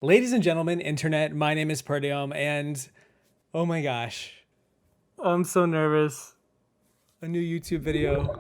Ladies and gentlemen, internet, my name is Peridiam, and oh my gosh, I'm so nervous. A new YouTube video.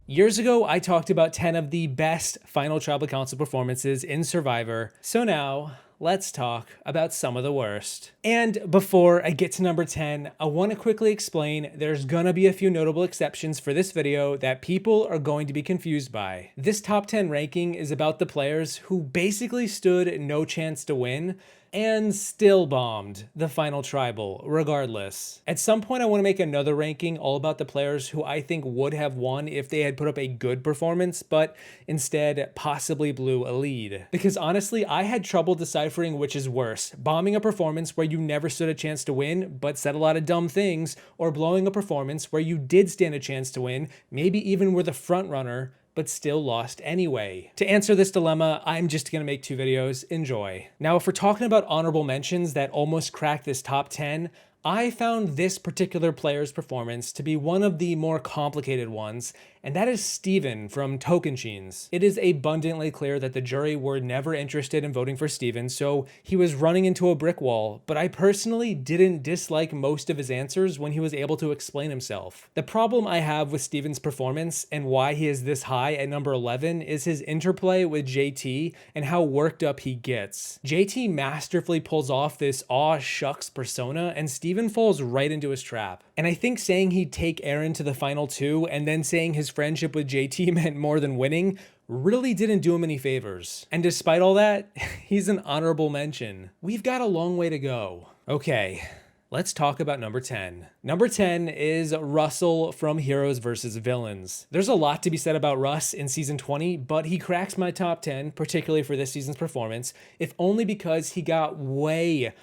Years ago, I talked about 10 of the best Final Tribal Council performances in Survivor, so now let's talk about some of the worst. And before I get to number 10, I want to quickly explain there's gonna be a few notable exceptions for this video that people are going to be confused by. This top 10 ranking is about the players who basically stood no chance to win and still bombed the final tribal regardless. At some point I want to make another ranking all about the players who I think would have won if they had put up a good performance, but instead possibly blew a lead. Because honestly, I had trouble deciphering which is worse, bombing a performance where you never stood a chance to win but said a lot of dumb things, or blowing a performance where you did stand a chance to win, maybe even were the front runner, but still lost anyway. To answer this dilemma, I'm just gonna make two videos. Enjoy. Now, if we're talking about honorable mentions that almost cracked this top 10, I found this particular player's performance to be one of the more complicated ones, and that is Steven from Tokensheens. It is abundantly clear that the jury were never interested in voting for Steven, so he was running into a brick wall, but I personally didn't dislike most of his answers when he was able to explain himself. The problem I have with Steven's performance and why he is this high at number 11 is his interplay with JT and how worked up he gets. JT masterfully pulls off this aw shucks persona, and Steven falls right into his trap. And I think saying he'd take Aaron to the final two and then saying his friendship with JT meant more than winning really didn't do him any favors. And despite all that, he's an honorable mention. We've got a long way to go. Okay, let's talk about number 10. Number 10 is Russell from Heroes vs. Villains. There's a lot to be said about Russ in season 20, but he cracks my top 10, particularly for this season's performance, if only because he got way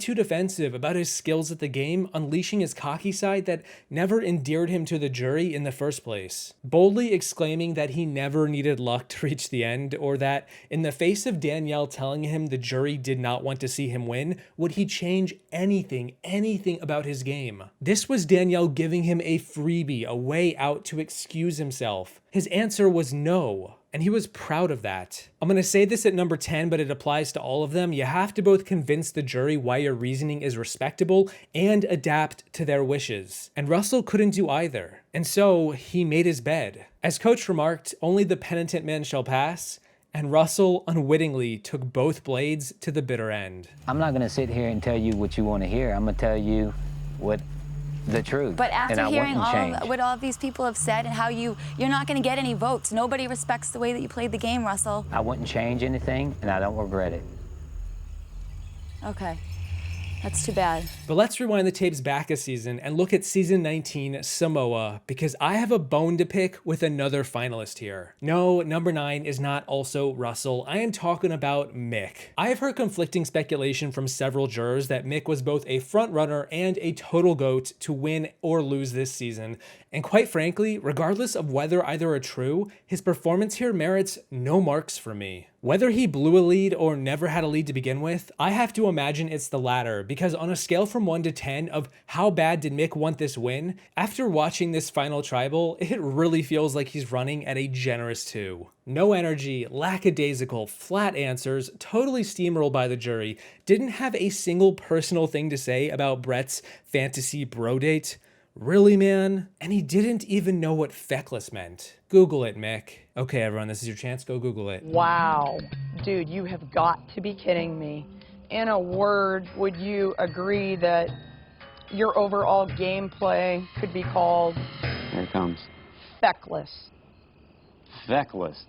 too defensive about his skills at the game, unleashing his cocky side that never endeared him to the jury in the first place. Boldly exclaiming that he never needed luck to reach the end, or that in the face of Danielle telling him the jury did not want to see him win, would he change anything about his game. This was Danielle giving him a freebie, a way out to excuse himself. His answer was no. And he was proud of that. I'm gonna say this at number 10, but it applies to all of them. You have to both convince the jury why your reasoning is respectable and adapt to their wishes. And Russell couldn't do either. And so he made his bed. As Coach remarked, only the penitent man shall pass. And Russell unwittingly took both blades to the bitter end. I'm not gonna sit here and tell you what you wanna hear. I'm gonna tell you the truth. But after hearing what all of these people have said and how you're not going to get any votes. Nobody respects the way that you played the game, Russell. I wouldn't change anything, and I don't regret it. Okay. That's too bad. But let's rewind the tapes back a season and look at season 19, Samoa, because I have a bone to pick with another finalist here. No, number 9 is not also Russell. I am talking about Mick. I have heard conflicting speculation from several jurors that Mick was both a front runner and a total GOAT to win or lose this season. And quite frankly, regardless of whether either are true, his performance here merits no marks from me. Whether he blew a lead or never had a lead to begin with, I have to imagine it's the latter, because on a scale from 1 to 10 of how bad did Mick want this win, after watching this final tribal, it really feels like he's running at a generous 2. No energy, lackadaisical, flat answers, totally steamrolled by the jury, didn't have a single personal thing to say about Brett's fantasy bro date. Really, man? And he didn't even know what feckless meant. Google it, Mick. Okay, everyone, this is your chance. Go Google it. Wow. Dude, you have got to be kidding me. In a word, would you agree that your overall gameplay could be called... Here it comes. Feckless? Feckless.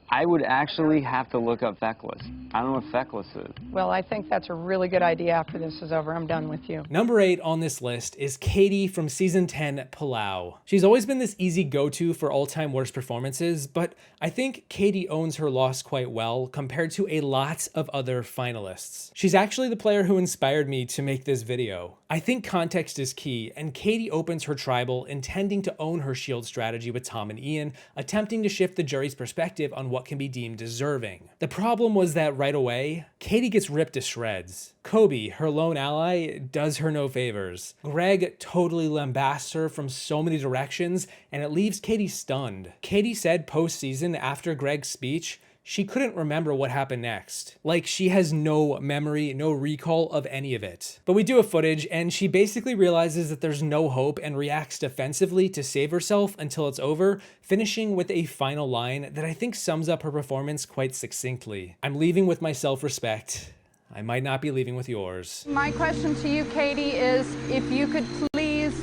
I would actually have to look up feckless. I don't know what feckless is. Well, I think that's a really good idea after this is over. I'm done with you. Number 8 on this list is Katie from season 10, Palau. She's always been this easy go-to for all-time worst performances, but I think Katie owns her loss quite well compared to a lot of other finalists. She's actually the player who inspired me to make this video. I think context is key, and Katie opens her tribal intending to own her shield strategy with Tom and Ian, attempting to shift the jury's perspective on what can be deemed deserving. The problem was that right away, Katie gets ripped to shreds. Kobe, her lone ally, does her no favors. Greg totally lambasts her from so many directions, and it leaves Katie stunned. Katie said post-season after Greg's speech, she couldn't remember what happened next. Like, she has no memory, no recall of any of it. But we do have footage, and she basically realizes that there's no hope and reacts defensively to save herself until it's over, finishing with a final line that I think sums up her performance quite succinctly. "I'm leaving with my self-respect. I might not be leaving with yours." My question to you, Katie, is if you could please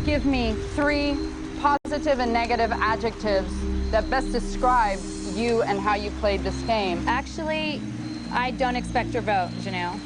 give me 3 positive and negative adjectives that best describe you and how you played this game. Actually, I don't expect your vote, Janelle.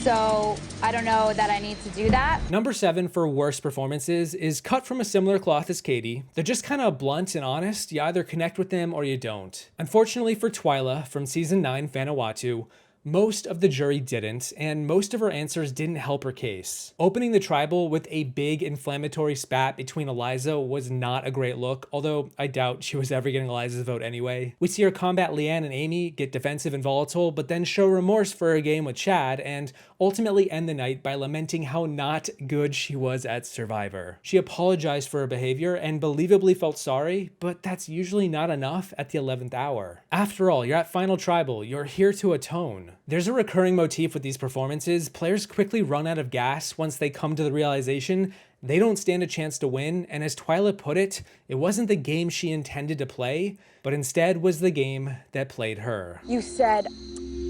So I don't know that I need to do that. Number 7 for worst performances is cut from a similar cloth as Katie. They're just kind of blunt and honest. You either connect with them or you don't. Unfortunately for Twyla from season 9 Vanuatu, most of the jury didn't, and most of her answers didn't help her case. Opening the tribal with a big inflammatory spat between Eliza was not a great look, although I doubt she was ever getting Eliza's vote anyway. We see her combat Leanne and Amy, get defensive and volatile, but then show remorse for her game with Chad, and ultimately end the night by lamenting how not good she was at Survivor. She apologized for her behavior and believably felt sorry, but that's usually not enough at the 11th hour. After all, you're at Final Tribal, you're here to atone. There's a recurring motif with these performances. Players quickly run out of gas once they come to the realization they don't stand a chance to win, and as Twyla put it, it wasn't the game she intended to play, but instead was the game that played her. You said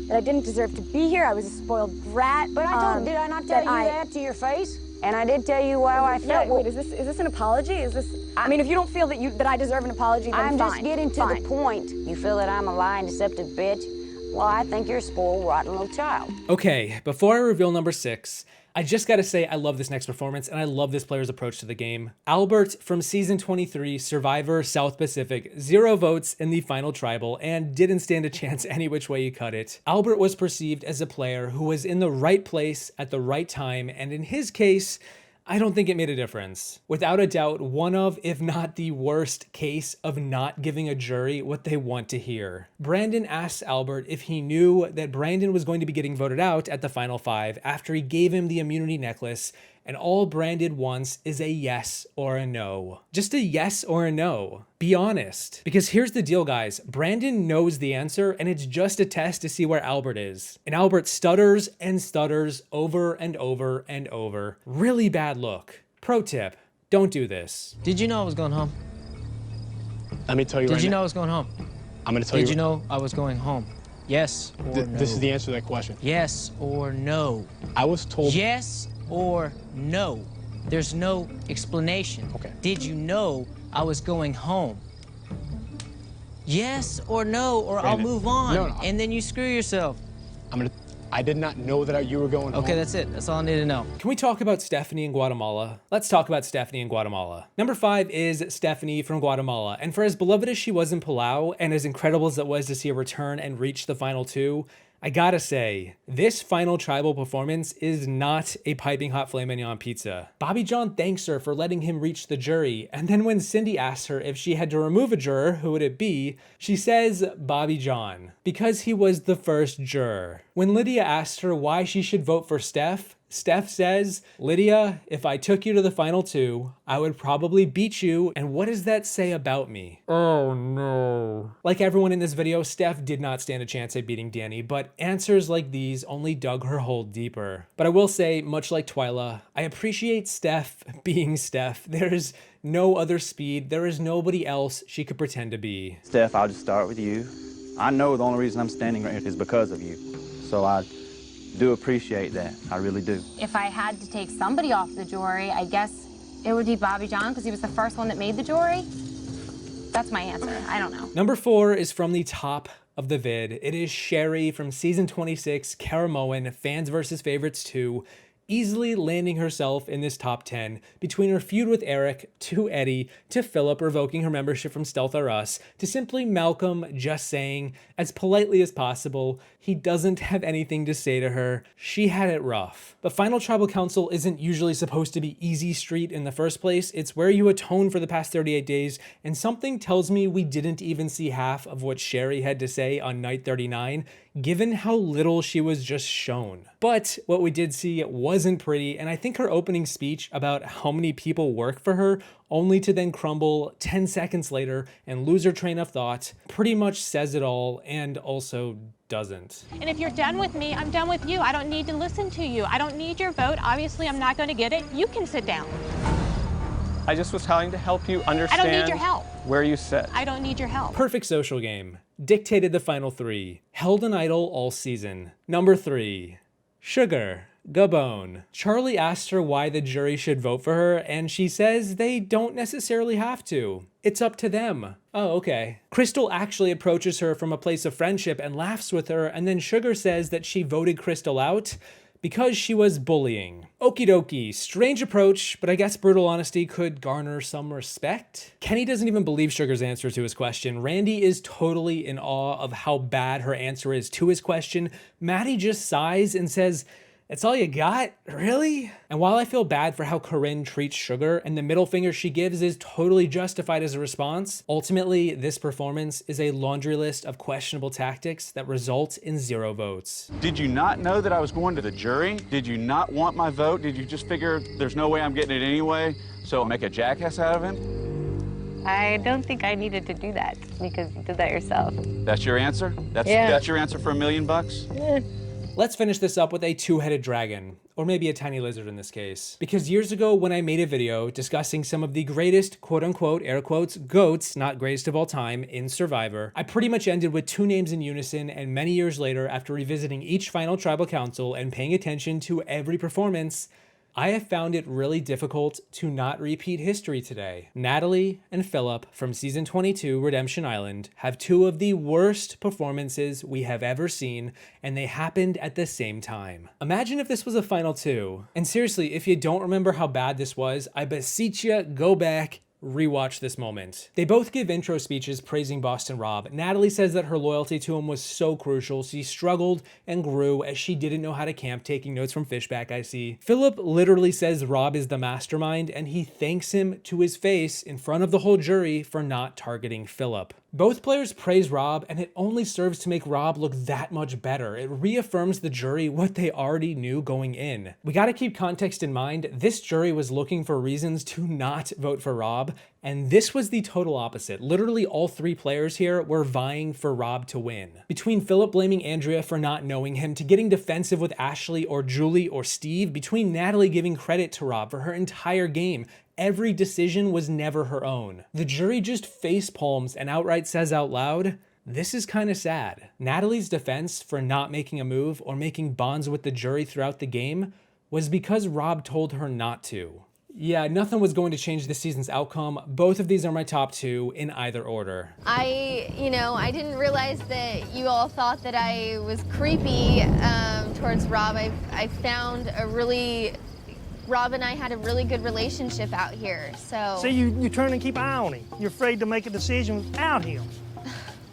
that I didn't deserve to be here, I was a spoiled brat. But did I not tell you that to your face? And I did tell you how I felt. Wait, is this an apology? Is this? I mean, if you don't feel that I deserve an apology, then I'm fine. just getting to the point. You feel that I'm a lying, deceptive bitch? Well, I think you're a spoiled, rotten little child. Okay, before I reveal number 6, I just gotta say I love this next performance and I love this player's approach to the game. Albert from season 23, Survivor South Pacific, 0 votes in the final tribal and didn't stand a chance any which way you cut it. Albert was perceived as a player who was in the right place at the right time, and in his case, I don't think it made a difference. Without a doubt, one of, if not the worst case of not giving a jury what they want to hear. Brandon asks Albert if he knew that Brandon was going to be getting voted out at the final 5 after he gave him the immunity necklace, and all Brandon wants is a yes or a no. Just a yes or a no. Be honest. Because here's the deal, guys. Brandon knows the answer, and it's just a test to see where Albert is. And Albert stutters and stutters over and over and over. Really bad look. Pro tip, don't do this. Did you know I was going home? Let me tell you right now. Did you know I was going home? I'm going to tell you. Did you know I was going home? Yes or no? This is the answer to that question. Yes or no? I was told. Yes or no? There's no explanation. Okay. Did you know I was going home? Yes or no, or I'll move on. No. And then you screw yourself. I did not know that you were going home. Okay, that's it. That's all I need to know. Can we talk about Stephanie in Guatemala? Let's talk about Stephanie in Guatemala. Number 5 is Stephanie from Guatemala, and for as beloved as she was in Palau, and as incredible as it was to see her return and reach the final 2, I gotta say, this final tribal performance is not a piping hot filet mignon pizza. Bobby John thanks her for letting him reach the jury, and then when Cindy asks her if she had to remove a juror, who would it be? She says Bobby John, because he was the first juror. When Lydia asks her why she should vote for Steph says, "Lydia, if I took you to the final 2, I would probably beat you, and what does that say about me?" Oh no. Like everyone in this video, Steph did not stand a chance at beating Danny, but answers like these only dug her hole deeper. But I will say, much like Twyla, I appreciate Steph being Steph. There's no other speed, there is nobody else she could pretend to be. Steph, I'll just start with you. I know the only reason I'm standing right here is because of you, so I do appreciate that. I really do. If I had to take somebody off the jury, I guess it would be Bobby John because he was the first one that made the jury. That's my answer. I don't know. Number 4 is from the top of the vid. It is Sherry from season 26, Karamoan, Fans vs. Favorites 2, easily landing herself in this top 10 between her feud with Eric, to Eddie, to Philip revoking her membership from Stealth or Us, to simply Malcolm just saying, as politely as possible, he doesn't have anything to say to her. She had it rough. But Final Tribal Council isn't usually supposed to be easy street in the first place. It's where you atone for the past 38 days, and something tells me we didn't even see half of what Sherry had to say on night 39, given how little she was just shown. But what we did see wasn't pretty, and I think her opening speech about how many people work for her, only to then crumble 10 seconds later and lose her train of thought, pretty much says it all, and also doesn't. And if you're done with me, I'm done with you. I don't need to listen to you. I don't need your vote. Obviously, I'm not going to get it. You can sit down. I just was trying to help you understand. I don't need your help. Where you sit. I don't need your help. Perfect social game. Dictated the final 3. Held an idol all season. Number 3. Sugar. Gabon. Charlie asked her why the jury should vote for her, and she says they don't necessarily have to. It's up to them. Oh, okay. Crystal actually approaches her from a place of friendship and laughs with her, and then Sugar says that she voted Crystal out because she was bullying. Okie dokie, strange approach, but I guess brutal honesty could garner some respect. Kenny doesn't even believe Sugar's answer to his question. Randy is totally in awe of how bad her answer is to his question. Maddie just sighs and says, "That's all you got? Really?" And while I feel bad for how Corinne treats Sugar, and the middle finger she gives is totally justified as a response, ultimately, this performance is a laundry list of questionable tactics that result in 0 votes. Did you not know that I was going to the jury? Did you not want my vote? Did you just figure there's no way I'm getting it anyway, so make a jackass out of him? I don't think I needed to do that because you did that yourself. That's your answer? That's your answer for $1 million bucks? Yeah. Let's finish this up with a 2-headed dragon, or maybe a tiny lizard in this case. Because years ago when I made a video discussing some of the greatest quote-unquote, air quotes, GOATs, not greatest of all time, in Survivor, I pretty much ended with 2 names in unison, and many years later, after revisiting each final tribal council and paying attention to every performance, I have found it really difficult to not repeat history today. Natalie and Philip from season 22, Redemption Island, have 2 of the worst performances we have ever seen, and they happened at the same time. Imagine if this was a final 2. And seriously, if you don't remember how bad this was, I beseech you, go back, rewatch this moment. They both give intro speeches praising Boston Rob. Natalie says that her loyalty to him was so crucial. She struggled and grew as she didn't know how to camp, taking notes from Fishback, I see. Philip literally says Rob is the mastermind, and he thanks him to his face in front of the whole jury for not targeting Philip. Both players praise Rob, and it only serves to make Rob look that much better. It reaffirms the jury what they already knew going in. We gotta keep context in mind. This jury was looking for reasons to not vote for Rob, and this was the total opposite. Literally all 3 players here were vying for Rob to win. Between Philip blaming Andrea for not knowing him, to getting defensive with Ashley or Julie or Steve, between Natalie giving credit to Rob for her entire game, every decision was never her own. The jury just face palms and outright says out loud, "This is kind of sad." Natalie's defense for not making a move or making bonds with the jury throughout the game was because Rob told her not to. Yeah, nothing was going to change this season's outcome. Both of these are my top 2 in either order. I didn't realize that you all thought that I was creepy towards Rob. I found Rob and I had a really good relationship out here, so... See, you turn and keep an eye on him. You're afraid to make a decision without him.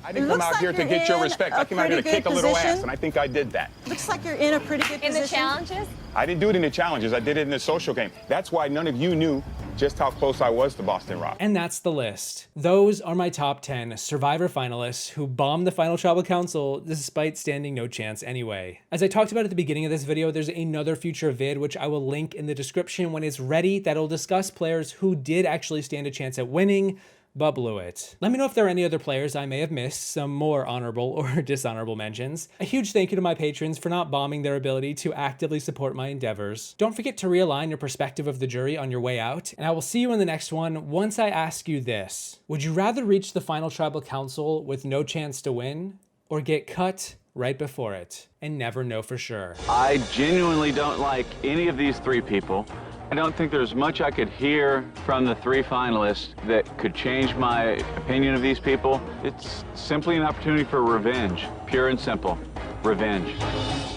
I didn't come out here to get your respect. I came out here to kick a little ass, and I think I did that. Looks like you're in a pretty good position. In the challenges? I didn't do it in the challenges. I did it in the social game. That's why none of you knew just how close I was to Boston Rob. And that's the list. Those are my top 10 Survivor finalists who bombed the final tribal council despite standing no chance anyway. As I talked about at the beginning of this video, there's another future vid which I will link in the description when it's ready that'll discuss players who did actually stand a chance at winning, but blew it. Let me know if there are any other players I may have missed, some more honorable or dishonorable mentions. A huge thank you to my patrons for not bombing their ability to actively support my endeavors. Don't forget to realign your perspective of the jury on your way out, and I will see you in the next one once I ask you this. Would you rather reach the final tribal council with no chance to win, or get cut right before it and never know for sure? I genuinely don't like any of these 3 people. I don't think there's much I could hear from the 3 finalists that could change my opinion of these people. It's simply an opportunity for revenge, pure and simple, revenge.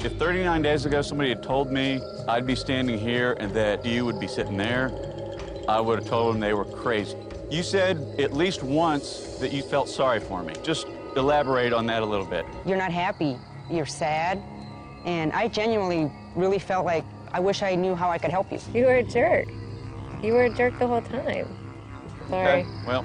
If 39 days ago somebody had told me I'd be standing here and that you would be sitting there, I would have told them they were crazy. You said at least once that you felt sorry for me. Just elaborate on that a little bit. You're not happy, you're sad, and I genuinely really felt like I wish I knew how I could help you. You were a jerk. You were a jerk the whole time. Sorry. Okay, well,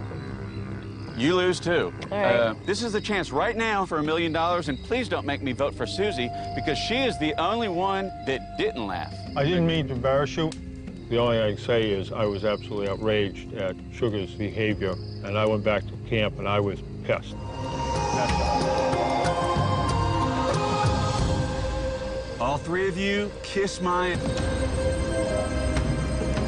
You lose too. All right. This is the chance right now for $1 million, and please don't make me vote for Susie because she is the only one that didn't laugh. I didn't mean to embarrass you. The only thing I can say is I was absolutely outraged at Sugar's behavior, and I went back to camp and I was pissed. All three of you, kiss my...